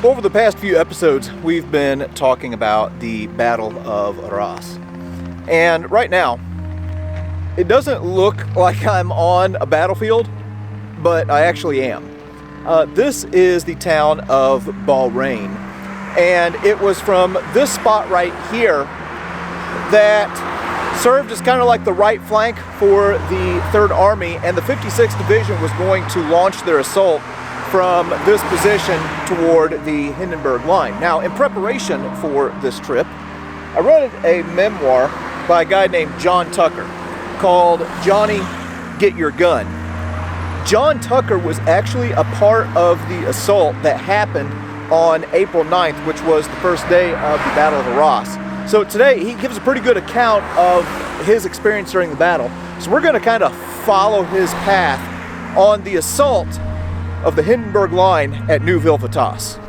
Over the past few episodes, we've been talking about the Battle of Arras. And right now, it doesn't look like I'm on a battlefield, but I actually am. This is the town of Beaurain, and it was from this spot right here that served as kind of like the right flank for the 3rd Army, and the 56th Division was going to launch their assault from this position toward the Hindenburg Line. Now, in preparation for this trip, I read a memoir by a guy named John Tucker called Johnny, Get Your Gun. John Tucker was actually a part of the assault that happened on April 9th, which was the first day of the Battle of Arras. So today, he gives a pretty good account of his experience during the battle. So we're going to kind of follow his path on the assault of the Hindenburg Line at Neuville-Vitasse.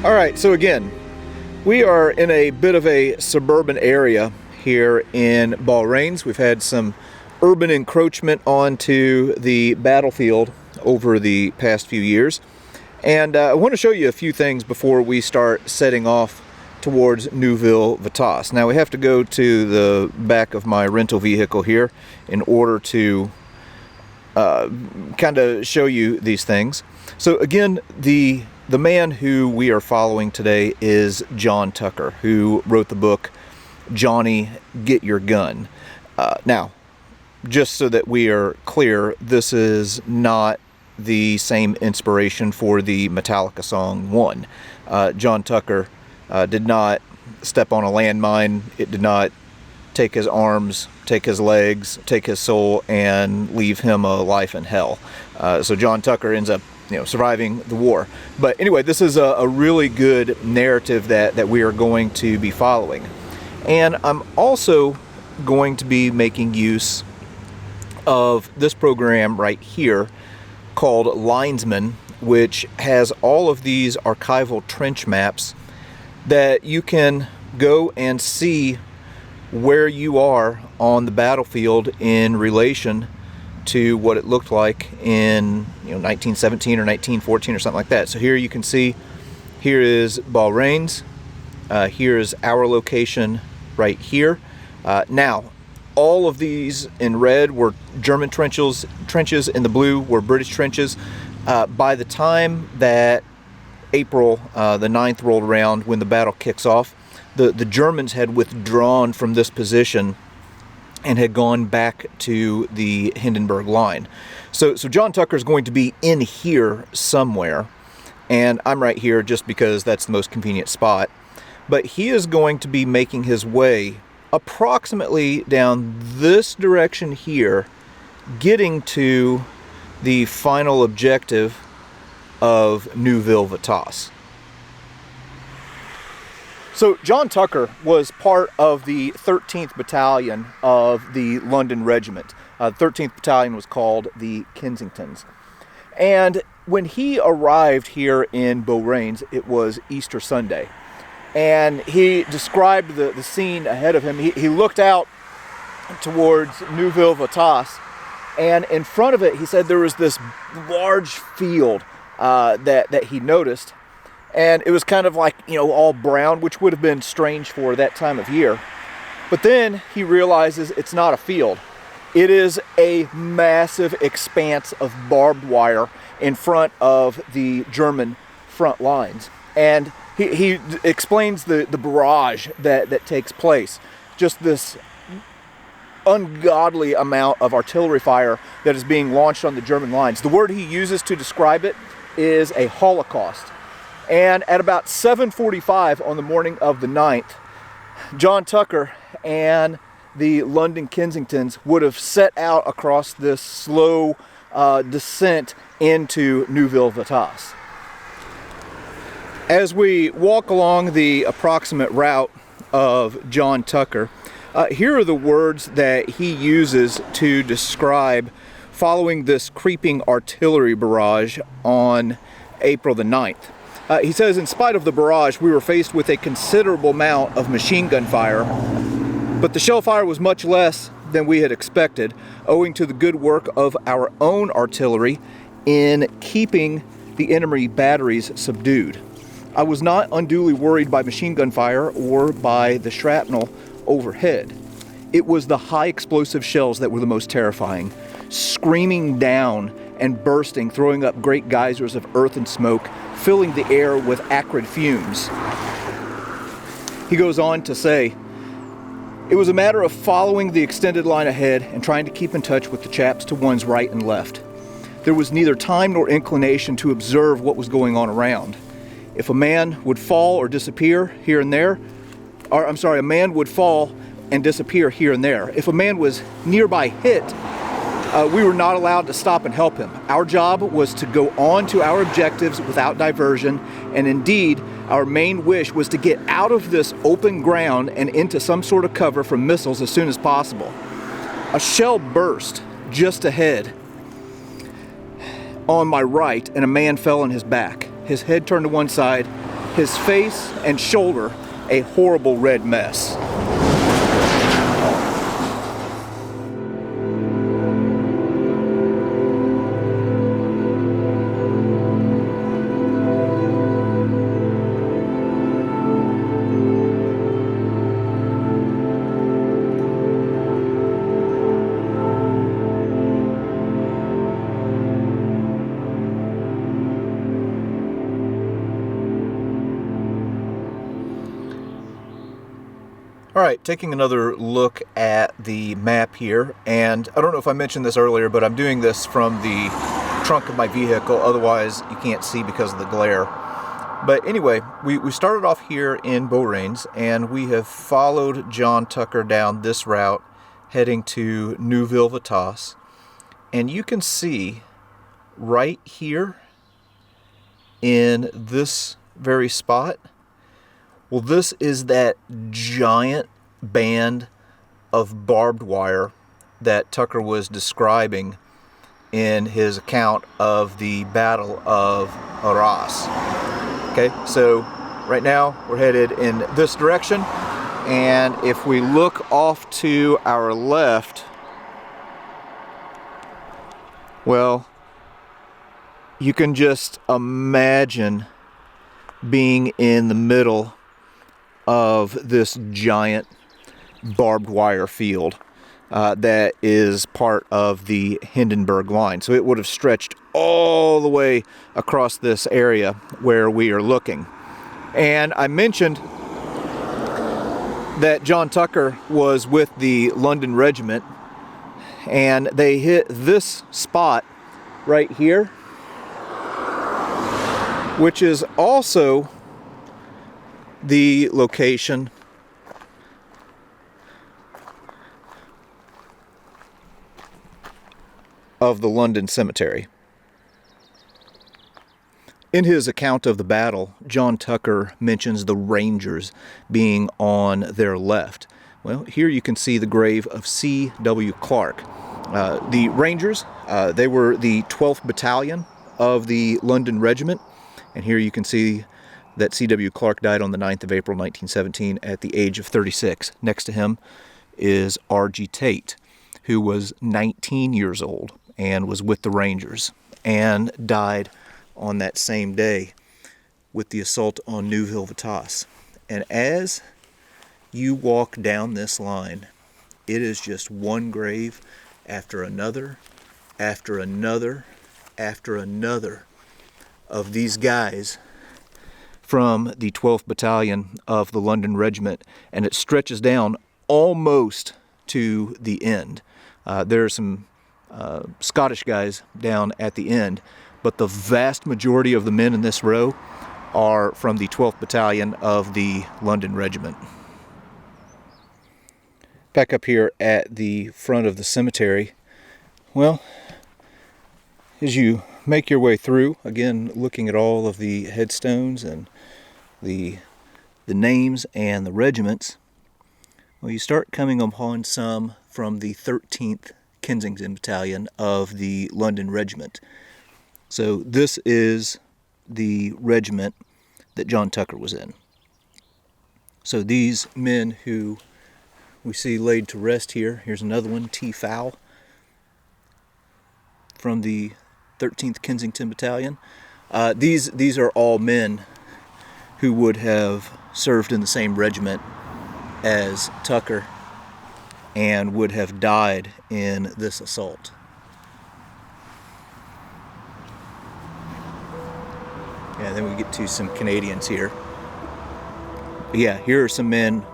Alright, so again, we are in a bit of a suburban area here in Beaurain. We've had some urban encroachment onto the battlefield over the past few years. And I want to show you a few things before we start setting off towards Neuville-Vitasse. Now we have to go to the back of my rental vehicle here in order to kind of show you these things. So again, the man who we are following today is John Tucker, who wrote the book, Johnny, Get Your Gun. Now, just so that we are clear, this is not the same inspiration for the Metallica song, One. John Tucker did not step on a landmine. It did not take his arms, take his legs, take his soul, and leave him a life in hell. So John Tucker ends up surviving the war. But anyway, this is a really good narrative that we are going to be following. And I'm also going to be making use of this program right here called Linesman, which has all of these archival trench maps that you can go and see where you are on the battlefield in relation to what it looked like in 1917 or 1914 or something like that. So here you can see, here is Beaurain. Here is our location right here. Now, all of these in red were German trenches. In the blue were British trenches. By the time that April the 9th rolled around, when the battle kicks off, the Germans had withdrawn from this position and had gone back to the Hindenburg Line. So John Tucker is going to be in here somewhere, and I'm right here just because that's the most convenient spot. But he is going to be making his way approximately down this direction here, getting to the final objective of Neuville-Vitasse. So John Tucker was part of the 13th Battalion of the London Regiment. The 13th Battalion was called the Kensingtons. And when he arrived here in Beaurain, it was Easter Sunday. And he described the scene ahead of him. He looked out towards Neuville-Vitasse, and in front of it, he said there was this large field that he noticed. And it was kind of like, all brown, which would have been strange for that time of year. But then he realizes it's not a field. It is a massive expanse of barbed wire in front of the German front lines. And he explains the barrage that takes place. Just this ungodly amount of artillery fire that is being launched on the German lines. The word he uses to describe it is a holocaust. And at about 7:45 on the morning of the 9th, John Tucker and the London Kensingtons would have set out across this slow descent into Neuville-Vitasse. As we walk along the approximate route of John Tucker, here are the words that he uses to describe following this creeping artillery barrage on April the 9th. He says, in spite of the barrage, we were faced with a considerable amount of machine gun fire, but the shell fire was much less than we had expected, owing to the good work of our own artillery in keeping the enemy batteries subdued. I was not unduly worried by machine gun fire or by the shrapnel overhead. It was the high explosive shells that were the most terrifying, screaming down and bursting, throwing up great geysers of earth and smoke, filling the air with acrid fumes. He goes on to say, it was a matter of following the extended line ahead and trying to keep in touch with the chaps to one's right and left. There was neither time nor inclination to observe what was going on around. If a man would fall or disappear here and there, a man would fall and disappear here and there. If a man was nearby hit, we were not allowed to stop and help him. Our job was to go on to our objectives without diversion, and indeed, our main wish was to get out of this open ground and into some sort of cover from missiles as soon as possible. A shell burst just ahead on my right, and a man fell on his back. His head turned to one side, his face and shoulder a horrible red mess. All right, taking another look at the map here, and I don't know if I mentioned this earlier, but I'm doing this from the trunk of my vehicle, otherwise you can't see because of the glare. But anyway, we started off here in Beaurains, and we have followed John Tucker down this route, heading to Neuville-Vitasse, and you can see right here in this very spot, well, this is that giant band of barbed wire that Tucker was describing in his account of the Battle of Arras. Okay, so right now we're headed in this direction, and if we look off to our left, well, you can just imagine being in the middle of this giant barbed wire field that is part of the Hindenburg line. So it would have stretched all the way across this area where we are looking. And I mentioned that John Tucker was with the London Regiment, and they hit this spot right here, which is also the location of the London Cemetery. In his account of the battle, John Tucker mentions the Rangers being on their left. Well, here you can see the grave of C.W. Clark. The Rangers, they were the 12th Battalion of the London Regiment, and here you can see that C.W. Clark died on the 9th of April 1917 at the age of 36. Next to him is R.G. Tate, who was 19 years old and was with the Rangers and died on that same day with the assault on Neuville-Vitasse. And as you walk down this line, it is just one grave after another, after another, after another of these guys from the 12th Battalion of the London Regiment, and it stretches down almost to the end. There are some Scottish guys down at the end, but the vast majority of the men in this row are from the 12th Battalion of the London Regiment. Back up here at the front of the cemetery, well, as you make your way through, again looking at all of the headstones and the names and the regiments, well, you start coming upon some from the 13th Kensington Battalion of the London Regiment. So this is the regiment that John Tucker was in. So these men who we see laid to rest here, here's another one, T. Fowl, from the 13th Kensington Battalion. These are all men who would have served in the same regiment as Tucker and would have died in this assault. Yeah, then we get to some Canadians here. But yeah, here are some men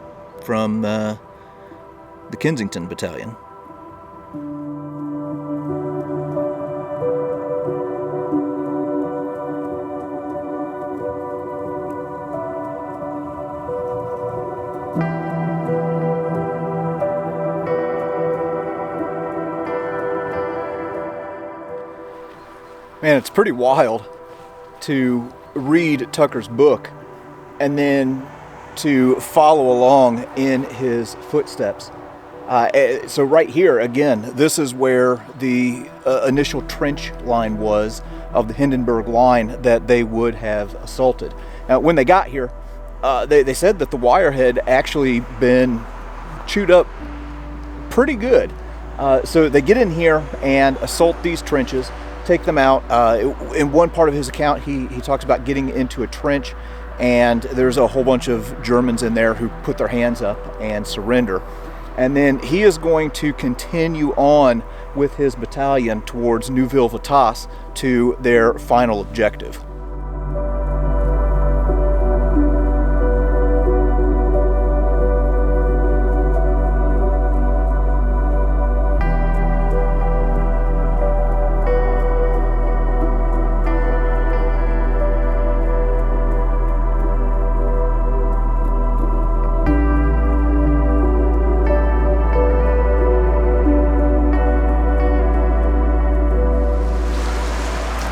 from the Kensington Battalion. Man, it's pretty wild to read Tucker's book and then to follow along in his footsteps. So right here, again, this is where the initial trench line was of the Hindenburg line that they would have assaulted. Now, when they got here, they said that the wire had actually been chewed up pretty good. So they get in here and assault these trenches, take them out. In one part of his account, he talks about getting into a trench, and there's a whole bunch of Germans in there who put their hands up and surrender. And then he is going to continue on with his battalion towards Neuville-Vitasse to their final objective.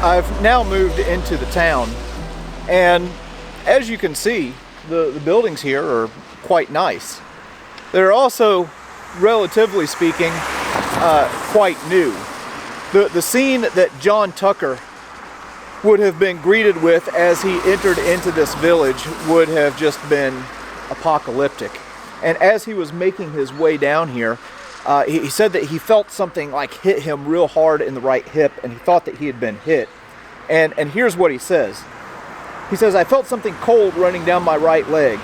I've now moved into the town, and as you can see, the buildings here are quite nice. They're also, relatively speaking, quite new. The scene that John Tucker would have been greeted with as he entered into this village would have just been apocalyptic. And as he was making his way down here, he said that he felt something like hit him real hard in the right hip, and he thought that he had been hit. And here's what he says. He says, "I felt something cold running down my right leg,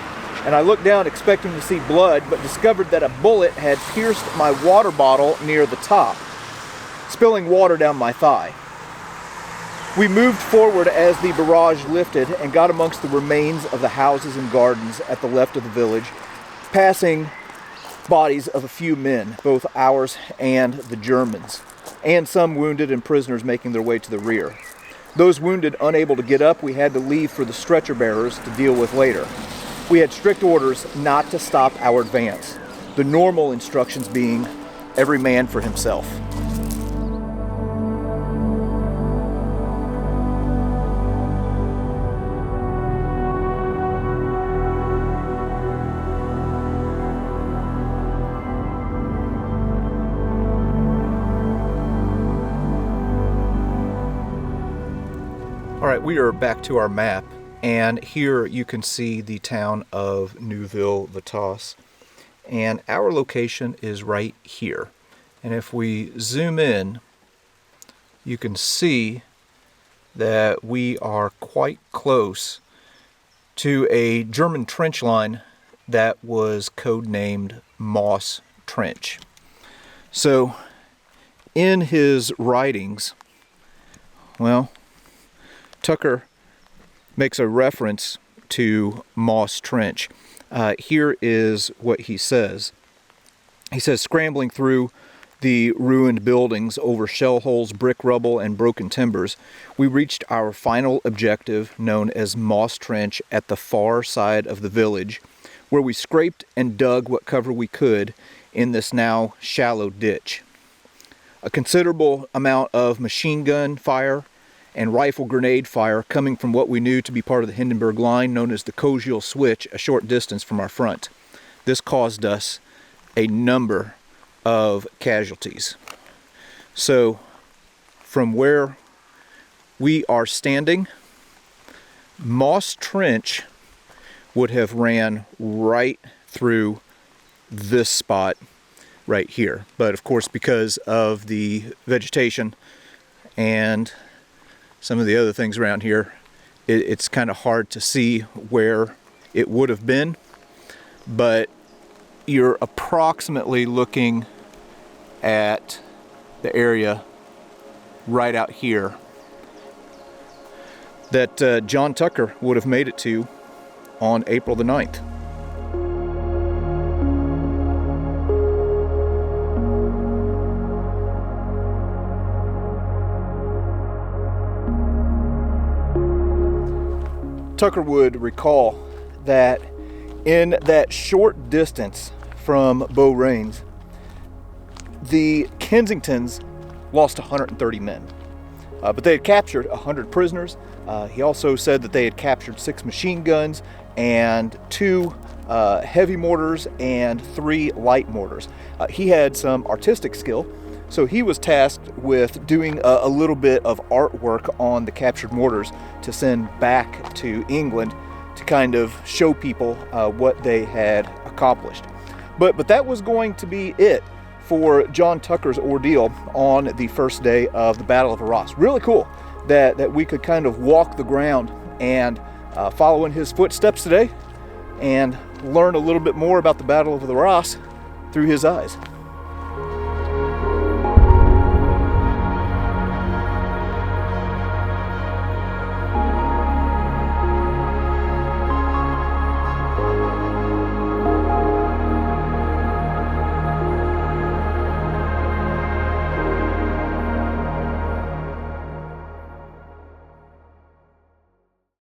and I looked down expecting to see blood, but discovered that a bullet had pierced my water bottle near the top, spilling water down my thigh. We moved forward as the barrage lifted and got amongst the remains of the houses and gardens at the left of the village, passing bodies of a few men, both ours and the Germans, and some wounded and prisoners making their way to the rear. Those wounded unable to get up, we had to leave for the stretcher bearers to deal with later. We had strict orders not to stop our advance, the normal instructions being every man for himself." All right, we are back to our map, and here you can see the town of Neuville-Vitasse, and our location is right here. And if we zoom in, you can see that we are quite close to a German trench line that was codenamed Moss Trench. So in his writings, well, Tucker makes a reference to Moss Trench. Here is what he says. He says, scrambling through the ruined buildings over shell holes, brick rubble, and broken timbers, we reached our final objective, known as Moss Trench, at the far side of the village, where we scraped and dug what cover we could in this now shallow ditch. A considerable amount of machine gun fire and rifle grenade fire coming from what we knew to be part of the Hindenburg line, known as the Cogiel Switch, a short distance from our front. This caused us a number of casualties. So from where we are standing, Moss Trench would have ran right through this spot right here. But of course, because of the vegetation and some of the other things around here, it's kind of hard to see where it would have been, but you're approximately looking at the area right out here that John Tucker would have made it to on April the 9th. Tucker would recall that in that short distance from Beaurains, the Kensingtons lost 130 men, but they had captured 100 prisoners. He also said that they had captured 6 machine guns and 2 heavy mortars and 3 light mortars. He had some artistic skill, so he was tasked with doing a little bit of artwork on the captured mortars to send back to England to kind of show people what they had accomplished. But that was going to be it for John Tucker's ordeal on the first day of the Battle of Arras. Really cool that we could kind of walk the ground and follow in his footsteps today and learn a little bit more about the Battle of Arras through his eyes.